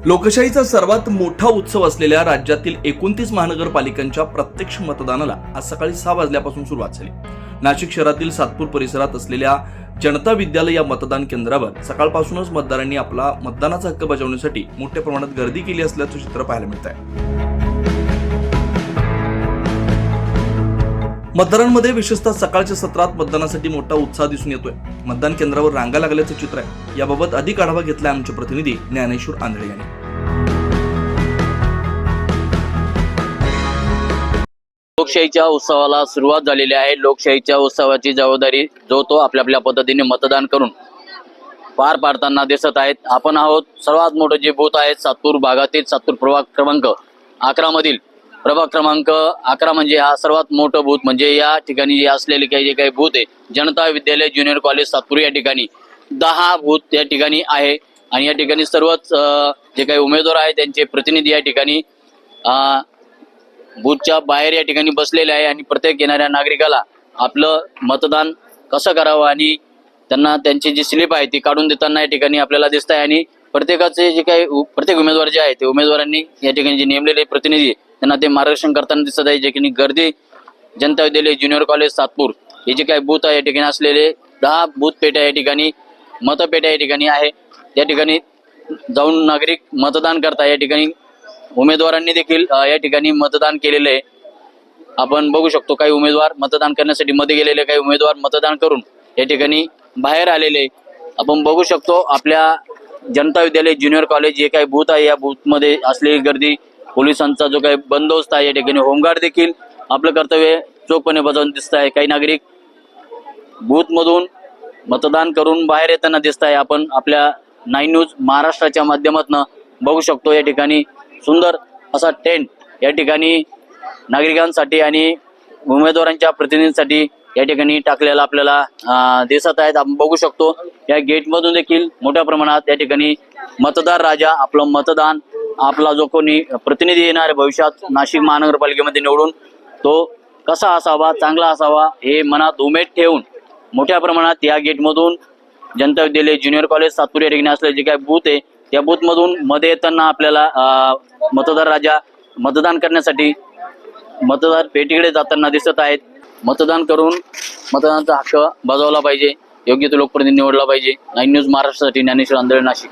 लोकशाहीचा सर्वात मोठा उत्सव असलेल्या राज्यातील 29 महानगरपालिकांच्या प्रत्यक्ष मतदानाला आज सकाळी 6 वाजल्यापासून सुरुवात झाली। नाशिक शहरातील सातपूर परिसरात असलेल्या जनता विद्यालय या मतदान केंद्रावर सकाळपासूनच मतदारांनी आपला मतदानाचा हक्क बजावण्यासाठी मोठ्या प्रमाणात गर्दी केली असल्याचं चित्र पाहायला मिळत आहे। मतदारांमध्ये विशेषतः सकाळच्या सत्रात मतदानासाठी मोठा उत्साह दिसून येतोय। मतदान केंद्रावर रांगा लागल्याचं चित्र आहे। याबाबत अधिक आढावा घेतलाय आमचे प्रतिनिधी ज्ञानेश्वर आंधळे यांनी। लोकशाहीच्या उत्सवाला सुरुवात झालेली आहे। लोकशाहीच्या उत्सवाची जबाबदारी जो तो आपल्या आपल्या पद्धतीने मतदान करून पार पाडताना दिसत आहेत। आपण आहोत सर्वात मोठे जे बूथ आहेत सातपूर भागातील सातपूर प्रभाग क्रमांक 11 मधील प्रभाग क्रमांक 11 म्हणजे हा सर्वात मोठं बूथ म्हणजे या ठिकाणी जे असलेले काही बूथ आहे जनता विद्यालय ज्युनियर कॉलेज सातपूर या ठिकाणी 10 बूथ या ठिकाणी आहे आणि या ठिकाणी सर्वच जे काही उमेदवार आहेत त्यांचे प्रतिनिधी या ठिकाणी बूथच्या बाहेर या ठिकाणी बसलेले आहे आणि प्रत्येक येणाऱ्या नागरिकाला आपलं मतदान कसं करावं आणि त्यांना त्यांची जी स्लिप आहे ती काढून देताना या ठिकाणी आपल्याला दिसत आहे आणि प्रत्येकाचे जे काही प्रत्येक उमेदवार जे आहे ते उमेदवारांनी या ठिकाणी जे नेमलेले प्रतिनिधी त्यांना ते मार्गदर्शन करताना दिसत आहे। जे की गर्दी जनता विद्यालय ज्युनियर कॉलेज सातपूर हे जे काही बूथ आहे या ठिकाणी असलेले 10 बूथ पेट्या या ठिकाणी मतपेट्या या ठिकाणी आहे। त्या ठिकाणी जाऊन नागरिक मतदान करता या ठिकाणी उमेदवारांनी देखील या ठिकाणी मतदान केलेले आहे। आपण बघू शकतो काही उमेदवार मतदान करण्यासाठी मध्ये गेलेले, काही उमेदवार मतदान करून या ठिकाणी बाहेर आलेले आपण बघू शकतो। आपल्या जनता विद्यालय ज्युनियर कॉलेज जे काही बूथ आहे या बूथमध्ये असलेली गर्दी, पोलिसांचा जो काही बंदोबस्त आहे या ठिकाणी होमगार्ड देखील आपलं कर्तव्य चोखपणे बजावून दिसत आहे। काही नागरिक बूथ मधून मतदान करून बाहेर येताना दिसत आहे। आपण आपल्या 9 न्यूज महाराष्ट्राच्या माध्यमातून बघू शकतो या ठिकाणी सुंदर असा टेंट या ठिकाणी नागरिकांसाठी आणि उमेदवारांच्या प्रतिनिधींसाठी या ठिकाणी टाकलेला आपल्याला दिसत आहेत। आपण बघू शकतो या गेट मधून देखील मोठ्या प्रमाणात या ठिकाणी मतदार राजा आपलं मतदान आपला जो कोणी प्रतिनिधी येणार भविष्यात नाशिक महानगरपालिकेमध्ये निवडून तो कसा असावा, चांगला असावा हे मनात उमेद ठेवून मोठ्या प्रमाणात या गेटमधून जनता विद्यालय ज्युनियर कॉलेज सातपूर या ठिकाणी असलेले जे काही बूथ आहे त्या बूथ मधून मध्ये येताना आपल्याला मतदार राजा मतदान करण्यासाठी मतदार पेटीकडे जाताना दिसत आहेत। मतदान करून मतदानाचा हक्क बजावला पाहिजे, योग्य तो लोकप्रतिनिधी निवडला पाहिजे। 9 न्यूज महाराष्ट्रासाठी ज्ञानेश्वर आंधळे, नाशिक।